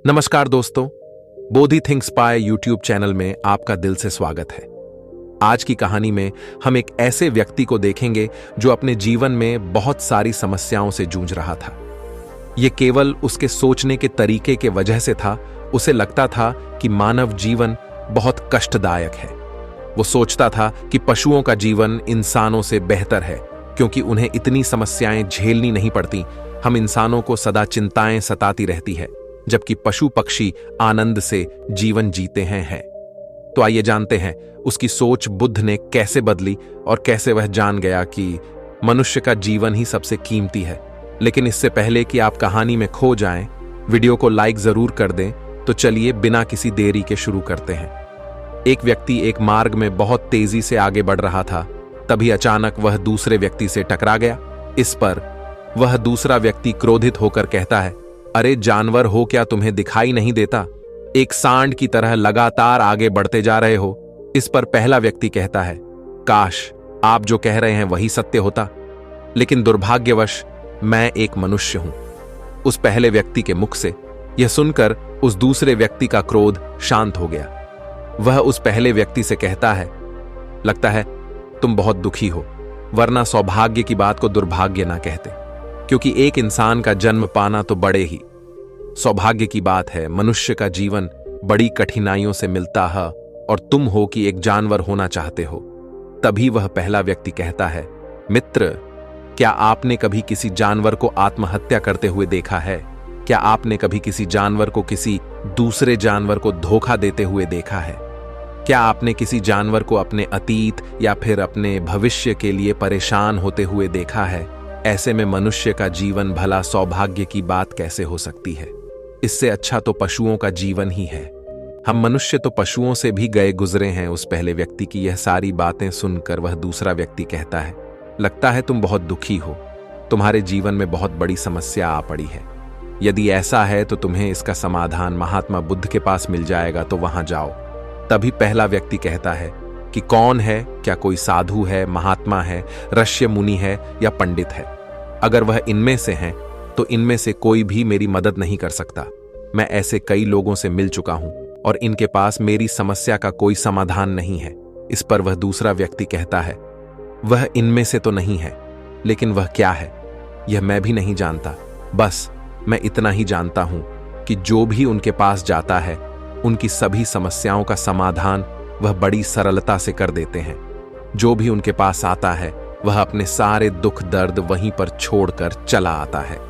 नमस्कार दोस्तों, बोधि थिंक्स पाए यूट्यूब चैनल में आपका दिल से स्वागत है। आज की कहानी में हम एक ऐसे व्यक्ति को देखेंगे जो अपने जीवन में बहुत सारी समस्याओं से जूझ रहा था। यह केवल उसके सोचने के तरीके के वजह से था। उसे लगता था कि मानव जीवन बहुत कष्टदायक है। वो सोचता था कि पशुओं का जीवन इंसानों से बेहतर है क्योंकि उन्हें इतनी समस्याएं झेलनी नहीं पड़ती। हम इंसानों को सदा चिंताएं सताती रहती है, जबकि पशु पक्षी आनंद से जीवन जीते हैं। तो आइए जानते हैं उसकी सोच बुद्ध ने कैसे बदली और कैसे वह जान गया कि मनुष्य का जीवन ही सबसे कीमती है। लेकिन इससे पहले कि आप कहानी में खो जाएं, वीडियो को लाइक जरूर कर दें। तो चलिए बिना किसी देरी के शुरू करते हैं। एक व्यक्ति एक मार्ग में बहुत तेजी से आगे बढ़ रहा था। तभी अचानक वह दूसरे व्यक्ति से टकरा गया। इस पर वह दूसरा व्यक्ति क्रोधित होकर कहता है, अरे जानवर हो क्या, तुम्हें दिखाई नहीं देता? एक सांड की तरह लगातार आगे बढ़ते जा रहे हो। इस पर पहला व्यक्ति कहता है, काश आप जो कह रहे हैं वही सत्य होता, लेकिन दुर्भाग्यवश मैं एक मनुष्य हूं। उस पहले व्यक्ति के मुख से यह सुनकर उस दूसरे व्यक्ति का क्रोध शांत हो गया। वह उस पहले व्यक्ति से कहता है, लगता है तुम बहुत दुखी हो, वरना सौभाग्य की बात को दुर्भाग्य ना कहते, क्योंकि एक इंसान का जन्म पाना तो बड़े ही सौभाग्य की बात है। मनुष्य का जीवन बड़ी कठिनाइयों से मिलता है और तुम हो कि एक जानवर होना चाहते हो। तभी वह पहला व्यक्ति कहता है, मित्र, क्या आपने कभी किसी जानवर को आत्महत्या करते हुए देखा है? क्या आपने कभी किसी जानवर को किसी दूसरे जानवर को धोखा देते हुए देखा है? क्या आपने किसी जानवर को अपने अतीत या फिर अपने भविष्य के लिए परेशान होते हुए देखा है? ऐसे में मनुष्य का जीवन भला सौभाग्य की बात कैसे हो सकती है? इससे अच्छा तो पशुओं का जीवन ही है। हम मनुष्य तो पशुओं से भी गए गुजरे हैं। उस पहले व्यक्ति की यह सारी बातें सुनकर वह दूसरा व्यक्ति कहता है, लगता है तुम बहुत दुखी हो, तुम्हारे जीवन में बहुत बड़ी समस्या आ पड़ी है। यदि ऐसा है तो तुम्हें इसका समाधान महात्मा बुद्ध के पास मिल जाएगा, तो वहां जाओ। तभी पहला व्यक्ति कहता है कि कौन है? क्या कोई साधु है, महात्मा है, ऋषि मुनि है या पंडित है? अगर वह इनमें से हैं तो इनमें से कोई भी मेरी मदद नहीं कर सकता। मैं ऐसे कई लोगों से मिल चुका हूं और इनके पास मेरी समस्या का कोई समाधान नहीं है। इस पर वह दूसरा व्यक्ति कहता है, वह इनमें से तो नहीं है, लेकिन वह क्या है यह मैं भी नहीं जानता। बस मैं इतना ही जानता हूं कि जो भी उनके पास जाता है उनकी सभी समस्याओं का समाधान वह बड़ी सरलता से कर देते हैं। जो भी उनके पास आता है वह अपने सारे दुख दर्द वहीं पर छोड़कर चला आता है।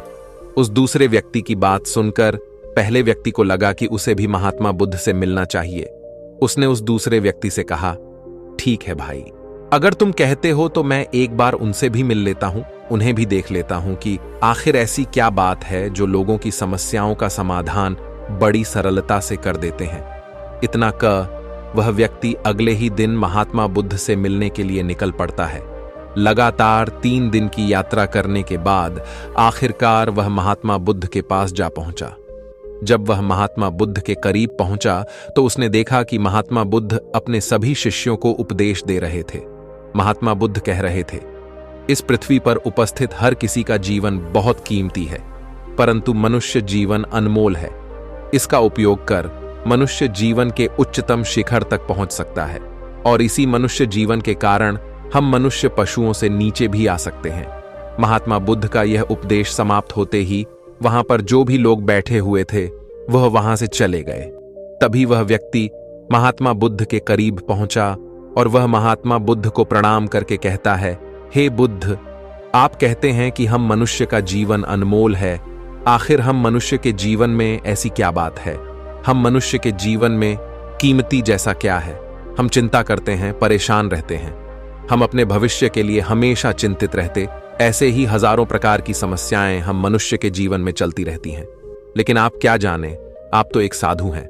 उस दूसरे व्यक्ति की बात सुनकर पहले व्यक्ति को लगा कि उसे भी महात्मा बुद्ध से मिलना चाहिए। उसने उस दूसरे व्यक्ति से कहा, ठीक है भाई, अगर तुम कहते हो तो मैं एक बार उनसे भी मिल लेता हूं, उन्हें भी देख लेता हूं कि आखिर ऐसी क्या बात है जो लोगों की समस्याओं का समाधान बड़ी सरलता से कर देते हैं। इतना कह वह व्यक्ति अगले ही दिन महात्मा बुद्ध से मिलने के लिए निकल पड़ता है। लगातार 3 दिन की यात्रा करने के बाद आखिरकार वह महात्मा बुद्ध के पास जा पहुंचा। जब वह महात्मा बुद्ध के करीब पहुंचा तो उसने देखा कि महात्मा बुद्ध अपने सभी शिष्यों को उपदेश दे रहे थे। महात्मा बुद्ध कह रहे थे, इस पृथ्वी पर उपस्थित हर किसी का जीवन बहुत कीमती है, परंतु मनुष्य जीवन अनमोल है। इसका उपयोग कर मनुष्य जीवन के उच्चतम शिखर तक पहुंच सकता है और इसी मनुष्य जीवन के कारण हम मनुष्य पशुओं से नीचे भी आ सकते हैं। महात्मा बुद्ध का यह उपदेश समाप्त होते ही वहां पर जो भी लोग बैठे हुए थे वह वहां से चले गए। तभी वह व्यक्ति महात्मा बुद्ध के करीब पहुंचा और वह महात्मा बुद्ध को प्रणाम करके कहता है, हे बुद्ध, आप कहते हैं कि हम मनुष्य का जीवन अनमोल है। आखिर हम मनुष्य के जीवन में ऐसी क्या बात है? हम मनुष्य के जीवन में कीमती जैसा क्या है? हम चिंता करते हैं, परेशान रहते हैं, हम अपने भविष्य के लिए हमेशा चिंतित रहते। ऐसे ही हजारों प्रकार की समस्याएं हम मनुष्य के जीवन में चलती रहती हैं। लेकिन आप क्या जाने, आप तो एक साधु हैं।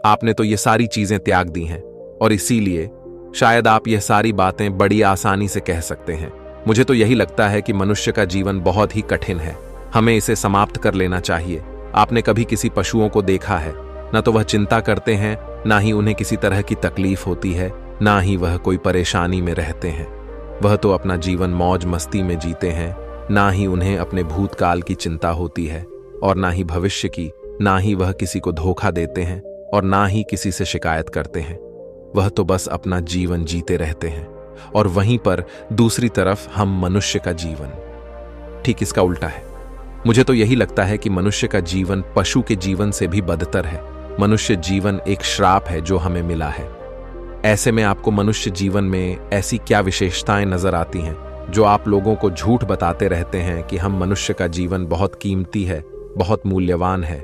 आपने तो ये सारी चीजें त्याग दी हैं और इसीलिए शायद आप यह सारी बातें बड़ी आसानी से कह सकते हैं। मुझे तो यही लगता है कि मनुष्य का जीवन बहुत ही कठिन है, हमें इसे समाप्त कर लेना चाहिए। आपने कभी किसी पशुओं को देखा है? न तो वह चिंता करते हैं, ना ही उन्हें किसी तरह की तकलीफ होती है, ना ही वह कोई परेशानी में रहते हैं। वह तो अपना जीवन मौज मस्ती में जीते हैं, ना ही उन्हें अपने भूतकाल की चिंता होती है और ना ही भविष्य की। ना ही वह किसी को धोखा देते हैं और ना ही किसी से शिकायत करते हैं। वह तो बस अपना जीवन जीते रहते हैं। और वहीं पर दूसरी तरफ हम मनुष्य का जीवन ठीक इसका उल्टा है। मुझे तो यही लगता है कि मनुष्य का जीवन पशु के जीवन से भी बदतर है। मनुष्य जीवन एक श्राप है जो हमें मिला है। ऐसे में आपको मनुष्य जीवन में ऐसी क्या विशेषताएं नजर आती हैं जो आप लोगों को झूठ बताते रहते हैं कि हम मनुष्य का जीवन बहुत कीमती है, बहुत मूल्यवान है।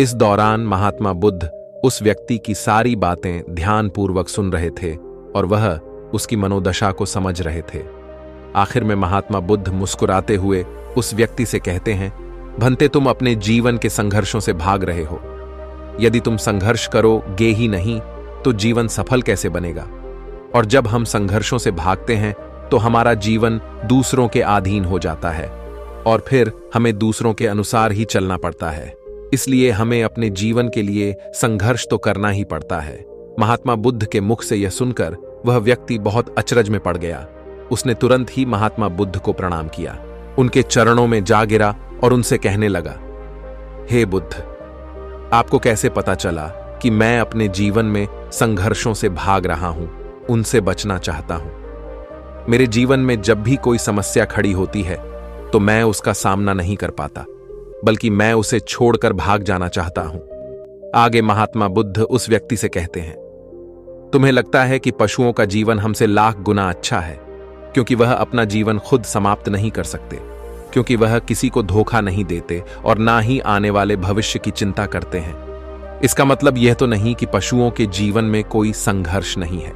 इस दौरान महात्मा बुद्ध उस व्यक्ति की सारी बातें ध्यानपूर्वक सुन रहे थे और वह उसकी मनोदशा को समझ रहे थे। आखिर में महात्मा बुद्ध मुस्कुराते हुए उस व्यक्ति से कहते हैं, भंते तुम अपने जीवन के संघर्षों से भाग रहे हो। यदि तुम संघर्ष करोगे ही नहीं तो जीवन सफल कैसे बनेगा? और जब हम संघर्षों से भागते हैं तो हमारा जीवन दूसरों के अधीन हो जाता है और फिर हमें दूसरों के अनुसार ही चलना पड़ता है। इसलिए हमें अपने जीवन के लिए संघर्ष तो करना ही पड़ता है। महात्मा बुद्ध के मुख से यह सुनकर वह व्यक्ति बहुत अचरज में पड़ गया। उसने तुरंत ही महात्मा बुद्ध को प्रणाम किया, उनके चरणों में जा गिरा और उनसे कहने लगा, हे बुद्ध, आपको कैसे पता चला कि मैं अपने जीवन में संघर्षों से भाग रहा हूं, उनसे बचना चाहता हूं? मेरे जीवन में जब भी कोई समस्या खड़ी होती है तो मैं उसका सामना नहीं कर पाता, बल्कि मैं उसे छोड़कर भाग जाना चाहता हूं। आगे महात्मा बुद्ध उस व्यक्ति से कहते हैं, तुम्हें लगता है कि पशुओं का जीवन हमसे लाख गुना अच्छा है, क्योंकि वह अपना जीवन खुद समाप्त नहीं कर सकते, क्योंकि वह किसी को धोखा नहीं देते और ना ही आने वाले भविष्य की चिंता करते हैं। इसका मतलब यह तो नहीं कि पशुओं के जीवन में कोई संघर्ष नहीं है।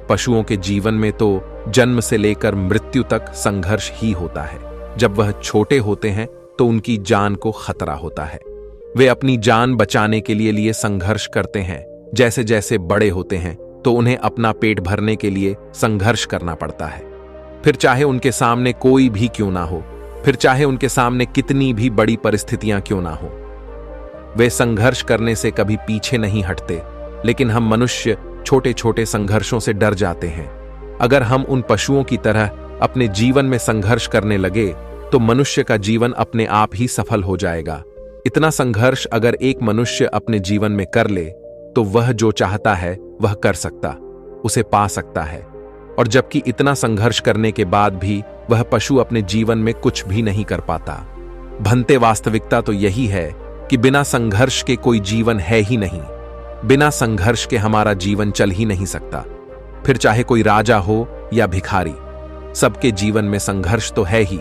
पशुओं के जीवन में तो जन्म से लेकर मृत्यु तक संघर्ष ही होता है। जब वह छोटे होते हैं तो उनकी जान को खतरा होता है। वे अपनी जान बचाने के लिए संघर्ष करते हैं। जैसे जैसे बड़े होते हैं तो उन्हें अपना पेट भरने के लिए संघर्ष करना पड़ता है। फिर चाहे उनके सामने कोई भी क्यों ना हो, फिर चाहे उनके सामने कितनी भी बड़ी परिस्थितियां क्यों ना हो, वे संघर्ष करने से कभी पीछे नहीं हटते। लेकिन हम मनुष्य छोटे छोटे संघर्षों से डर जाते हैं। अगर हम उन पशुओं की तरह अपने जीवन में संघर्ष करने लगे तो मनुष्य का जीवन अपने आप ही सफल हो जाएगा। इतना संघर्ष अगर एक मनुष्य अपने जीवन में कर ले तो वह जो चाहता है वह कर सकता, उसे पा सकता है। और जबकि इतना संघर्ष करने के बाद भी वह पशु अपने जीवन में कुछ भी नहीं कर पाता। भंते वास्तविकता तो यही है कि बिना संघर्ष के कोई जीवन है ही नहीं। बिना संघर्ष के हमारा जीवन चल ही नहीं सकता। फिर चाहे कोई राजा हो या भिखारी, सबके जीवन में संघर्ष तो है ही।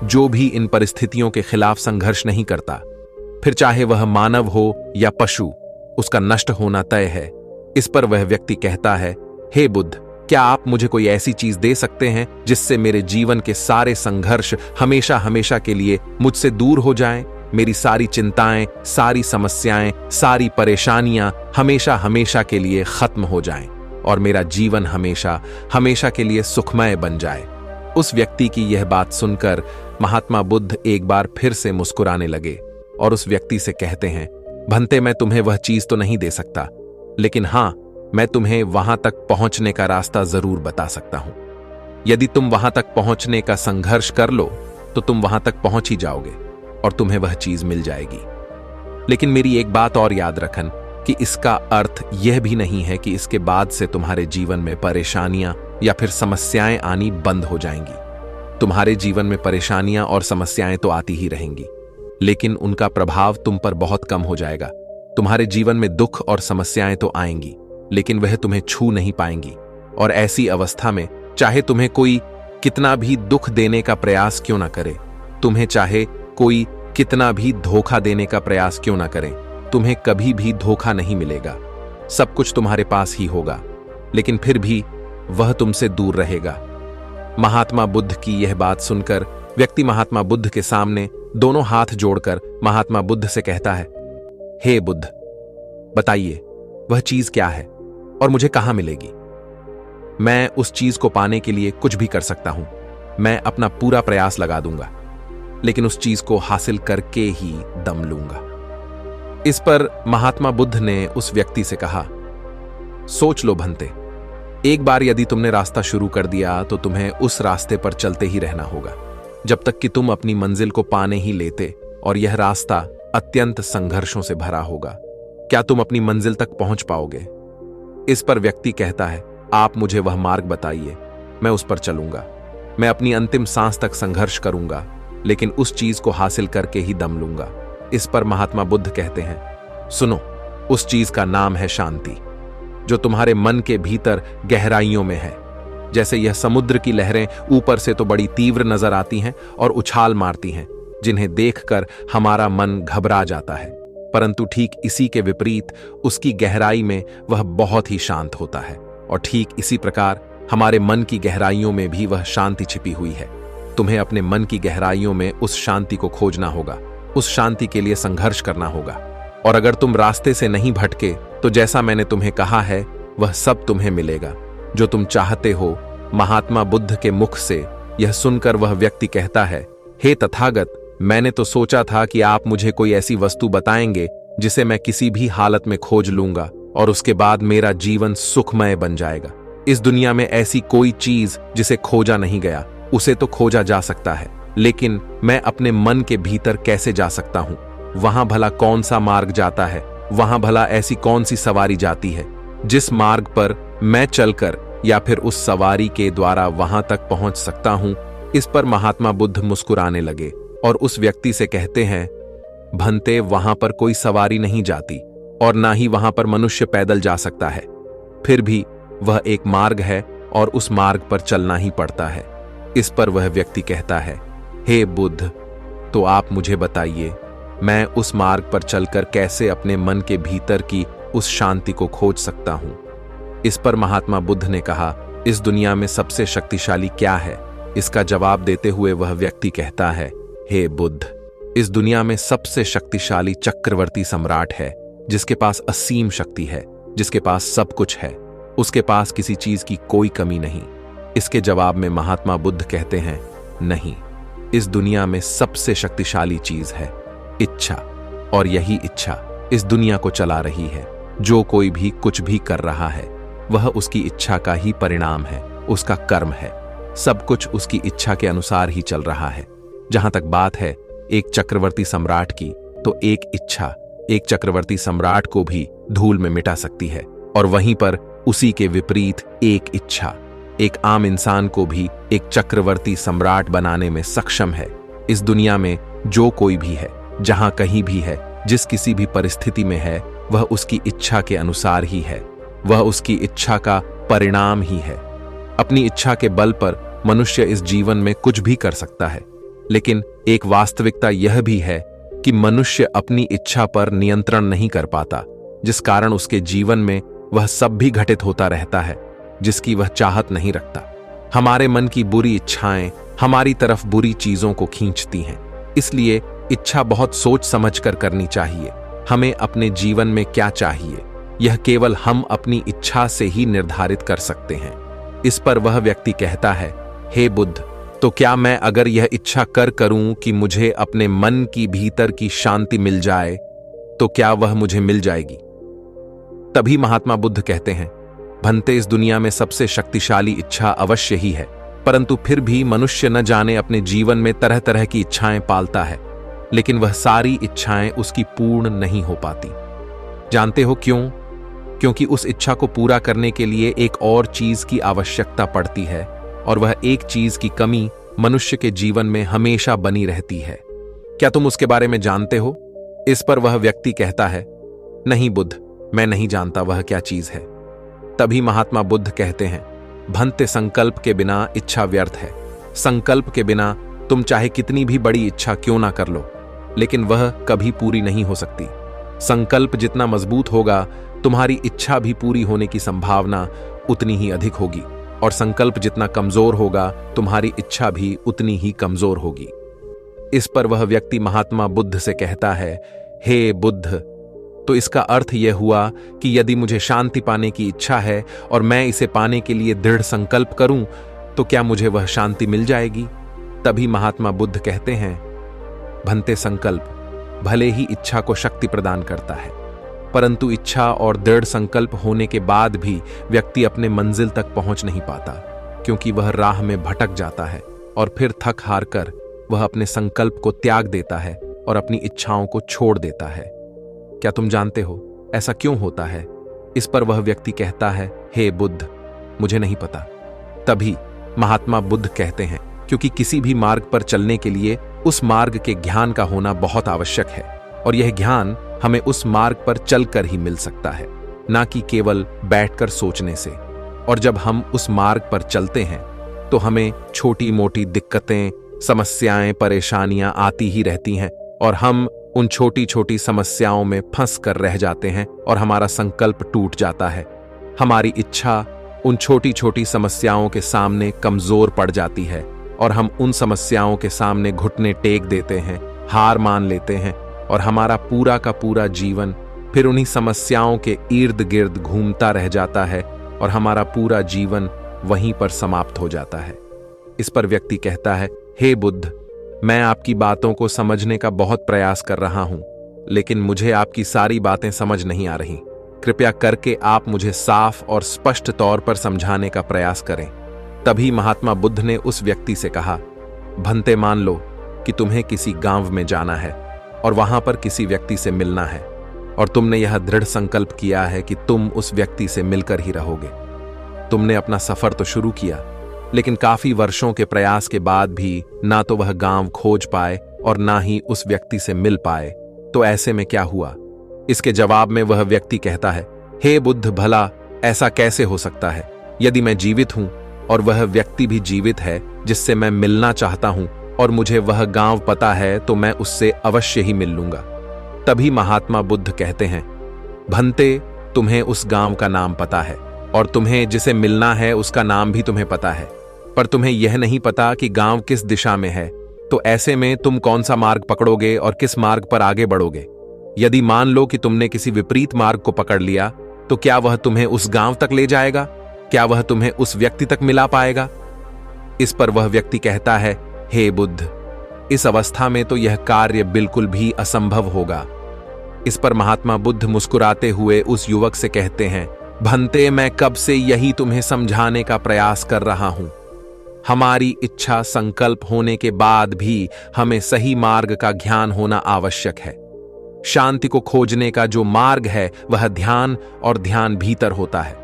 जो भी इन परिस्थितियों के खिलाफ संघर्ष नहीं करता, फिर चाहे वह मानव हो या पशु, उसका नष्ट होना तय है। इस पर वह व्यक्ति कहता है, हे बुद्ध, क्या आप मुझे कोई ऐसी चीज दे सकते हैं जिससे मेरे जीवन के सारे संघर्ष हमेशा हमेशा के लिए मुझसे दूर हो जाएं? मेरी सारी चिंताएं, सारी समस्याएं, सारी परेशानियां हमेशा हमेशा के लिए खत्म हो जाएं और मेरा जीवन हमेशा हमेशा के लिए सुखमय बन जाए। उस व्यक्ति की यह बात सुनकर महात्मा बुद्ध एक बार फिर से मुस्कुराने लगे और उस व्यक्ति से कहते हैं, भंते, मैं तुम्हें वह चीज तो नहीं दे सकता, लेकिन हां, मैं तुम्हें वहां तक पहुंचने का रास्ता जरूर बता सकता हूं। यदि तुम वहां तक पहुंचने का संघर्ष कर लो तो तुम वहां तक पहुंच ही जाओगे और तुम्हें वह चीज मिल जाएगी। लेकिन मेरी एक बात और याद रखन कि इसका अर्थ यह भी नहीं है कि इसके बाद से तुम्हारे जीवन में परेशानियां या फिर समस्याएं आनी बंद हो जाएंगी। तुम्हारे जीवन में परेशानियां और समस्याएं तो आती ही रहेंगी, लेकिन उनका प्रभाव तुम पर बहुत कम हो जाएगा। तुम्हारे जीवन में दुख और समस्याएं तो आएंगी, लेकिन वह तुम्हें छू नहीं पाएंगी। और ऐसी अवस्था में चाहे तुम्हें कोई कितना भी दुख देने का प्रयास क्यों ना करे, तुम्हें चाहे कोई कितना भी धोखा देने का प्रयास क्यों ना करे, तुम्हें कभी भी धोखा नहीं मिलेगा। सब कुछ तुम्हारे पास ही होगा, लेकिन फिर भी वह तुमसे दूर रहेगा। महात्मा बुद्ध की यह बात सुनकर व्यक्ति महात्मा बुद्ध के सामने दोनों हाथ जोड़कर महात्मा बुद्ध से कहता है, हे बुद्ध, बताइए वह चीज क्या है और मुझे कहां मिलेगी? मैं उस चीज को पाने के लिए कुछ भी कर सकता हूं। मैं अपना पूरा प्रयास लगा दूंगा, लेकिन उस चीज को हासिल करके ही दम लूंगा। इस पर महात्मा बुद्ध ने उस व्यक्ति से कहा, सोच लो भंते, एक बार यदि तुमने रास्ता शुरू कर दिया तो तुम्हें उस रास्ते पर चलते ही रहना होगा जब तक कि तुम अपनी मंजिल को पाने ही लेते, और यह रास्ता अत्यंत संघर्षों से भरा होगा। क्या तुम अपनी मंजिल तक पहुंच पाओगे? इस पर व्यक्ति कहता है, आप मुझे वह मार्ग बताइए, मैं उस पर चलूंगा। मैं अपनी अंतिम सांस तक संघर्ष करूंगा, लेकिन उस चीज को हासिल करके ही दम लूंगा। इस पर महात्मा बुद्ध कहते हैं, सुनो, उस चीज का नाम है शांति, जो तुम्हारे मन के भीतर गहराइयों में है। जैसे यह समुद्र की लहरें ऊपर से तो बड़ी तीव्र नजर आती हैं और उछाल मारती हैं, जिन्हें देखकर हमारा मन घबरा जाता है, परंतु ठीक इसी के विपरीत उसकी गहराई में वह बहुत ही शांत होता है। और ठीक इसी प्रकार हमारे मन की गहराइयों में भी वह शांति छिपी हुई है। तुम्हें अपने मन की गहराइयों में उस शांति को खोजना होगा, उस शांति के लिए संघर्ष करना होगा। और अगर तुम रास्ते से नहीं भटके तो जैसा मैंने तुम्हें कहा है वह सब तुम्हें मिलेगा जो तुम चाहते हो। महात्मा बुद्ध के मुख से यह सुनकर वह व्यक्ति कहता है, हे तथागत, मैंने तो सोचा था कि आप मुझे कोई ऐसी वस्तु बताएंगे जिसे मैं किसी भी हालत में खोज लूंगा और उसके बाद मेरा जीवन सुखमय बन जाएगा। इस दुनिया में ऐसी कोई चीज जिसे खोजा नहीं गया, उसे तो खोजा जा सकता है, लेकिन मैं अपने मन के भीतर कैसे जा सकता हूं? वहां भला कौन सा मार्ग जाता है? वहां भला ऐसी कौन सी सवारी जाती है जिस मार्ग पर मैं चलकर या फिर उस सवारी के द्वारा वहां तक पहुंच सकता हूं? इस पर महात्मा बुद्ध मुस्कुराने लगे और उस व्यक्ति से कहते हैं, भंते, वहां पर कोई सवारी नहीं जाती और ना ही वहां पर मनुष्य पैदल जा सकता है। फिर भी वह एक मार्ग है और उस मार्ग पर चलना ही पड़ता है। इस पर वह व्यक्ति कहता है, हे बुद्ध, तो आप मुझे बताइए, मैं उस मार्ग पर चलकर कैसे अपने मन के भीतर की उस शांति को खोज सकता हूं? इस पर महात्मा बुद्ध ने कहा, इस दुनिया में सबसे शक्तिशाली क्या है? इसका जवाब देते हुए वह व्यक्ति कहता है, हे बुद्ध, इस दुनिया में सबसे शक्तिशाली चक्रवर्ती सम्राट है, जिसके पास असीम शक्ति है, जिसके पास सब कुछ है, उसके पास किसी चीज की कोई कमी नहीं। इसके जवाब में महात्मा बुद्ध कहते हैं, नहीं, इस दुनिया में सबसे शक्तिशाली चीज है इच्छा, और यही इच्छा इस दुनिया को चला रही है। जो कोई भी कुछ भी कर रहा है वह उसकी इच्छा का ही परिणाम है, उसका कर्म है। सब कुछ उसकी इच्छा के अनुसार ही चल रहा है। जहां तक बात है एक चक्रवर्ती सम्राट की, तो एक इच्छा एक चक्रवर्ती सम्राट को भी धूल में मिटा सकती है, और वहीं पर उसी के विपरीत एक इच्छा एक आम इंसान को भी एक चक्रवर्ती सम्राट बनाने में सक्षम है। इस दुनिया में जो कोई भी है, जहां कहीं भी है, जिस किसी भी परिस्थिति में है, वह उसकी इच्छा के अनुसार ही है, वह उसकी इच्छा का परिणाम ही है। अपनी इच्छा के बल पर मनुष्य इस जीवन में कुछ भी कर सकता है, लेकिन एक वास्तविकता यह भी है कि मनुष्य अपनी इच्छा पर नियंत्रण नहीं कर पाता, जिस कारण उसके जीवन में वह सब भी घटित होता रहता है जिसकी वह चाहत नहीं रखता। हमारे मन की बुरी इच्छाएं हमारी तरफ बुरी चीजों को खींचती हैं, इसलिए इच्छा बहुत सोच समझ कर करनी चाहिए। हमें अपने जीवन में क्या चाहिए, यह केवल हम अपनी इच्छा से ही निर्धारित कर सकते हैं। इस पर वह व्यक्ति कहता है, हे बुद्ध, तो क्या मैं अगर यह इच्छा करूं कि मुझे अपने मन की भीतर की शांति मिल जाए, तो क्या वह मुझे मिल जाएगी? तभी महात्मा बुद्ध कहते हैं, भंते, इस दुनिया में सबसे शक्तिशाली इच्छा अवश्य ही है, परंतु फिर भी मनुष्य न जाने अपने जीवन में तरह तरह की इच्छाएं पालता है, लेकिन वह सारी इच्छाएं उसकी पूर्ण नहीं हो पाती। जानते हो क्यों? क्योंकि उस इच्छा को पूरा करने के लिए एक और चीज की आवश्यकता पड़ती है, और वह एक चीज की कमी मनुष्य के जीवन में हमेशा बनी रहती है। क्या तुम उसके बारे में जानते हो? इस पर वह व्यक्ति कहता है, नहीं बुद्ध, मैं नहीं जानता वह क्या चीज है। तभी महात्मा बुद्ध कहते हैं, भंते, संकल्प के बिना इच्छा व्यर्थ है। संकल्प के बिना तुम चाहे कितनी भी बड़ी इच्छा क्यों ना कर लो, लेकिन वह कभी पूरी नहीं हो सकती। संकल्प जितना मजबूत होगा, तुम्हारी इच्छा भी पूरी होने की संभावना उतनी ही अधिक होगी, और संकल्प जितना कमजोर होगा, तुम्हारी इच्छा भी उतनी ही कमजोर होगी। इस पर वह व्यक्ति महात्मा बुद्ध से कहता है, हे बुद्ध, तो इसका अर्थ यह हुआ कि यदि मुझे शांति पाने की इच्छा है और मैं इसे पाने के लिए दृढ़ संकल्प करूं, तो क्या मुझे वह शांति मिल जाएगी? तभी महात्मा बुद्ध कहते हैं, भंते, संकल्प भले ही इच्छा को शक्ति प्रदान करता है, परंतु इच्छा और दृढ़ संकल्प होने के बाद भी व्यक्ति अपने मंजिल तक पहुंच नहीं पाता, क्योंकि वह राह में भटक जाता है और फिर थक हार कर वह अपने संकल्प को त्याग देता है और अपनी इच्छाओं को छोड़ देता है। क्या तुम जानते हो ऐसा क्यों होता है? इस पर वह व्यक्ति कहता है, हे बुद्ध, मुझे नहीं पता। तभी महात्मा बुद्ध कहते हैं, क्योंकि किसी भी मार्ग पर चलने के लिए उस मार्ग के ज्ञान का होना बहुत आवश्यक है, और यह ज्ञान हमें उस मार्ग पर चलकर ही मिल सकता है, ना कि केवल बैठकर सोचने से। और जब हम उस मार्ग पर चलते हैं तो हमें छोटी मोटी दिक्कतें, समस्याएं, परेशानियां आती ही रहती हैं, और हम उन छोटी छोटी समस्याओं में फंस कर रह जाते हैं और हमारा संकल्प टूट जाता है। हमारी इच्छा उन छोटी छोटी समस्याओं के सामने कमजोर पड़ जाती है और हम उन समस्याओं के सामने घुटने टेक देते हैं, हार मान लेते हैं, और हमारा पूरा का पूरा जीवन फिर उन्हीं समस्याओं के इर्द गिर्द घूमता रह जाता है और हमारा पूरा जीवन वहीं पर समाप्त हो जाता है। इस पर व्यक्ति कहता है, हे बुद्ध, मैं आपकी बातों को समझने का बहुत प्रयास कर रहा हूं, लेकिन मुझे आपकी सारी बातें समझ नहीं आ रही। कृपया करके आप मुझे साफ और स्पष्ट तौर पर समझाने का प्रयास करें। तभी महात्मा बुद्ध ने उस व्यक्ति से कहा, भंते, मान लो कि तुम्हें किसी गांव में जाना है और वहां पर किसी व्यक्ति से मिलना है, और तुमने यह दृढ़ संकल्प किया है कि तुम उस व्यक्ति से मिलकर ही रहोगे। तुमने अपना सफर तो शुरू किया, लेकिन काफी वर्षों के प्रयास के बाद भी ना तो वह गांव खोज पाए और ना ही उस व्यक्ति से मिल पाए। तो ऐसे में क्या हुआ? इसके जवाब में वह व्यक्ति कहता है, हे बुद्ध, भला ऐसा कैसे हो सकता है? यदि मैं जीवित हूं और वह व्यक्ति भी जीवित है जिससे मैं मिलना चाहता हूं, और मुझे वह गांव पता है, तो मैं उससे अवश्य ही मिल लूंगा। तभी महात्मा बुद्ध कहते हैं, भंते, तुम्हें उस गांव का नाम पता है और तुम्हें जिसे मिलना है उसका नाम भी तुम्हें पता है, पर तुम्हें यह नहीं पता कि गांव किस दिशा में है। तो ऐसे में तुम कौन सा मार्ग पकड़ोगे और किस मार्ग पर आगे बढ़ोगे? यदि मान लो कि तुमने किसी विपरीत मार्ग को पकड़ लिया, तो क्या वह तुम्हें उस गांव तक ले जाएगा? क्या वह तुम्हें उस व्यक्ति तक मिला पाएगा? इस पर वह व्यक्ति कहता है, हे बुद्ध, इस अवस्था में तो यह कार्य बिल्कुल भी असंभव होगा। इस पर महात्मा बुद्ध मुस्कुराते हुए उस युवक से कहते हैं, भंते, मैं कब से यही तुम्हें समझाने का प्रयास कर रहा हूं। हमारी इच्छा संकल्प होने के बाद भी हमें सही मार्ग का ज्ञान होना आवश्यक है। शांति को खोजने का जो मार्ग है वह ध्यान, और ध्यान भीतर होता है,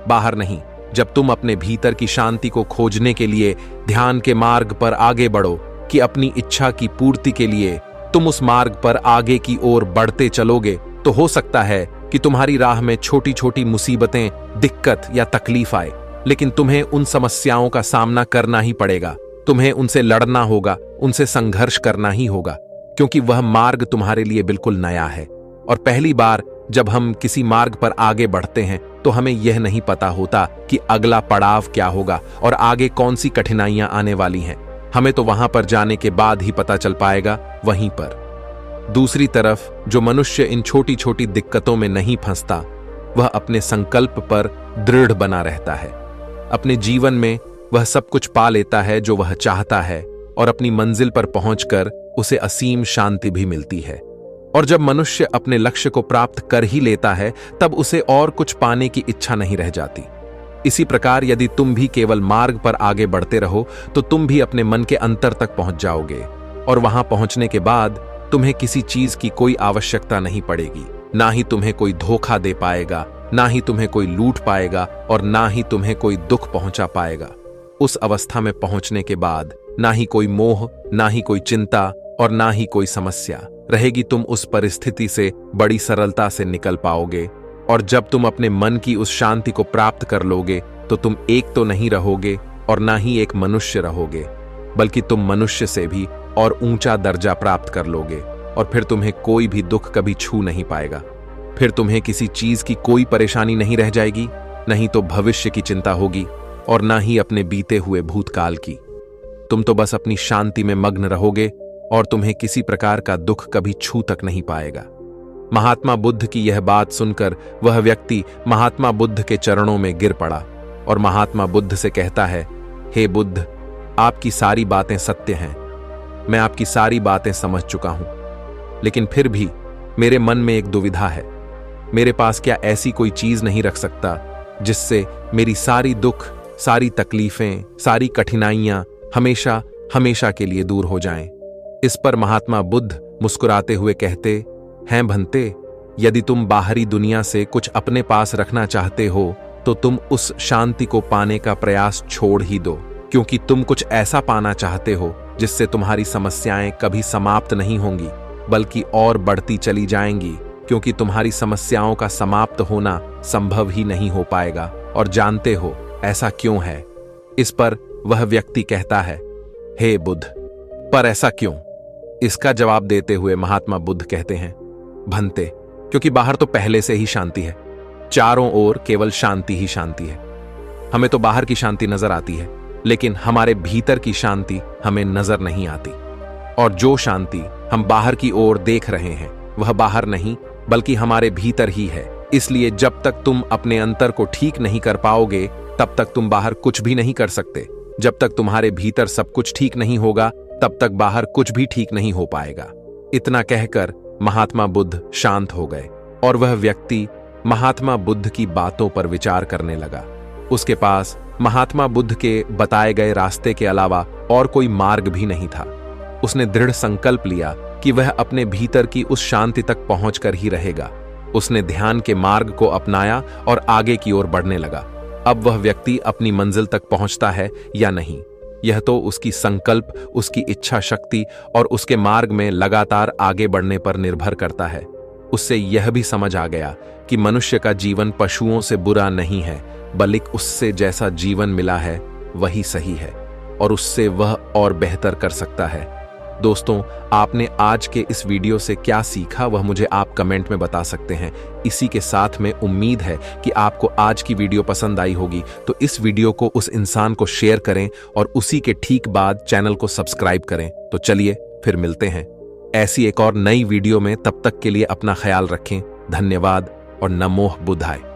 बाहर नहीं। जब तुम अपने भीतर की शांति को खोजने के लिए ध्यान के मार्ग पर आगे बढ़ो कि अपनी इच्छा की पूर्ति के लिए तुम उस मार्ग पर आगे की ओर बढ़ते चलोगे, तो हो सकता है कि तुम्हारी राह में छोटी छोटी मुसीबतें, दिक्कत या तकलीफ आए, लेकिन तुम्हें उन समस्याओं का सामना करना ही पड़ेगा। तुम्हें उनसे लड़ना होगा, उनसे संघर्ष करना ही होगा, क्योंकि वह मार्ग तुम्हारे लिए बिल्कुल नया है। और पहली बार जब हम किसी मार्ग पर आगे बढ़ते हैं तो हमें यह नहीं पता होता कि अगला पड़ाव क्या होगा और आगे कौन सी कठिनाइयां आने वाली हैं। हमें तो वहां पर जाने के बाद ही पता चल पाएगा। वहीं पर दूसरी तरफ जो मनुष्य इन छोटी छोटी दिक्कतों में नहीं फंसता, वह अपने संकल्प पर दृढ़ बना रहता है। अपने जीवन में वह सब कुछ पा लेता है जो वह चाहता है, और अपनी मंजिल पर पहुंचकर उसे असीम शांति भी मिलती है। और जब मनुष्य अपने लक्ष्य को प्राप्त कर ही लेता है, तब उसे और कुछ पाने की इच्छा नहीं रह जाती। इसी प्रकार यदि तुम भी केवल मार्ग पर आगे बढ़ते रहो, तो तुम भी अपने मन के अंतर तक पहुंच जाओगे, और वहां पहुंचने के बाद तुम्हें किसी चीज की कोई आवश्यकता नहीं पड़ेगी। ना ही तुम्हें कोई धोखा दे पाएगा, ना ही तुम्हें कोई लूट पाएगा, और ना ही तुम्हें कोई दुख पहुंचा पाएगा। उस अवस्था में पहुंचने के बाद ना ही कोई मोह, ना ही कोई चिंता, और ना ही कोई समस्या रहेगी। तुम उस परिस्थिति से बड़ी सरलता से निकल पाओगे, और जब तुम अपने मन की उस शांति को प्राप्त कर लोगे, तो तुम एक तो नहीं रहोगे और ना ही एक मनुष्य रहोगे, बल्कि तुम मनुष्य से भी और ऊंचा दर्जा प्राप्त कर लोगे, और फिर तुम्हें कोई भी दुख कभी छू नहीं पाएगा। फिर तुम्हें किसी चीज की कोई परेशानी नहीं रह जाएगी, नहीं तो भविष्य की चिंता होगी, और ना ही अपने बीते हुए भूतकाल की। तुम तो बस अपनी शांति में मग्न रहोगे, और तुम्हें किसी प्रकार का दुख कभी छू तक नहीं पाएगा। महात्मा बुद्ध की यह बात सुनकर वह व्यक्ति महात्मा बुद्ध के चरणों में गिर पड़ा, और महात्मा बुद्ध से कहता है, हे बुद्ध, आपकी सारी बातें सत्य हैं। मैं आपकी सारी बातें समझ चुका हूं, लेकिन फिर भी मेरे मन में एक दुविधा है। मेरे पास क्या ऐसी कोई चीज नहीं रख सकता जिससे मेरी सारी दुख, सारी तकलीफें, सारी कठिनाइयां हमेशा हमेशा के लिए दूर हो जाएं? इस पर महात्मा बुद्ध मुस्कुराते हुए कहते, हैं भंते, यदि तुम बाहरी दुनिया से कुछ अपने पास रखना चाहते हो तो तुम उस शांति को पाने का प्रयास छोड़ ही दो, क्योंकि तुम कुछ ऐसा पाना चाहते हो जिससे तुम्हारी समस्याएं कभी समाप्त नहीं होंगी बल्कि और बढ़ती चली जाएंगी, क्योंकि तुम्हारी समस्याओं का समाप्त होना संभव ही नहीं हो पाएगा। और जानते हो ऐसा क्यों है? इस पर वह व्यक्ति कहता है, हे बुद्ध, पर ऐसा क्यों? इसका जवाब देते हुए महात्मा बुद्ध कहते हैं, भंते, क्योंकि बाहर तो पहले से ही शांति है, चारों ओर केवल शांति ही शांति है। हमें तो बाहर की शांति नजर आती है, लेकिन हमारे भीतर की शांति हमें नजर नहीं आती। और जो शांति हम बाहर की ओर देख रहे हैं वह बाहर नहीं बल्कि हमारे भीतर ही है। इसलिए जब तक तुम अपने अंतर को ठीक नहीं कर पाओगे तब तक तुम बाहर कुछ भी नहीं कर सकते। जब तक तुम्हारे भीतर सब कुछ ठीक नहीं होगा तब तक बाहर कुछ भी ठीक नहीं हो पाएगा। इतना कहकर महात्मा बुद्ध शांत हो गए और वह व्यक्ति महात्मा बुद्ध की बातों पर विचार करने लगा। उसके पास महात्मा बुद्ध के बताए गए रास्ते के अलावा और कोई मार्ग भी नहीं था। उसने दृढ़ संकल्प लिया कि वह अपने भीतर की उस शांति तक पहुंचकर ही रहेगा। उसने ध्यान के मार्ग को अपनाया और आगे की ओर बढ़ने लगा। अब वह व्यक्ति अपनी मंजिल तक पहुंचता है या नहीं, यह तो उसकी संकल्प, उसकी इच्छा शक्ति और उसके मार्ग में लगातार आगे बढ़ने पर निर्भर करता है। उससे यह भी समझ आ गया कि मनुष्य का जीवन पशुओं से बुरा नहीं है, बल्कि उससे जैसा जीवन मिला है वही सही है और उससे वह और बेहतर कर सकता है। दोस्तों, आपने आज के इस वीडियो से क्या सीखा वह मुझे आप कमेंट में बता सकते हैं। इसी के साथ में उम्मीद है कि आपको आज की वीडियो पसंद आई होगी, तो इस वीडियो को उस इंसान को शेयर करें और उसी के ठीक बाद चैनल को सब्सक्राइब करें। तो चलिए फिर मिलते हैं ऐसी एक और नई वीडियो में। तब तक के लिए अपना ख्याल रखें। धन्यवाद और नमो बुद्धाय।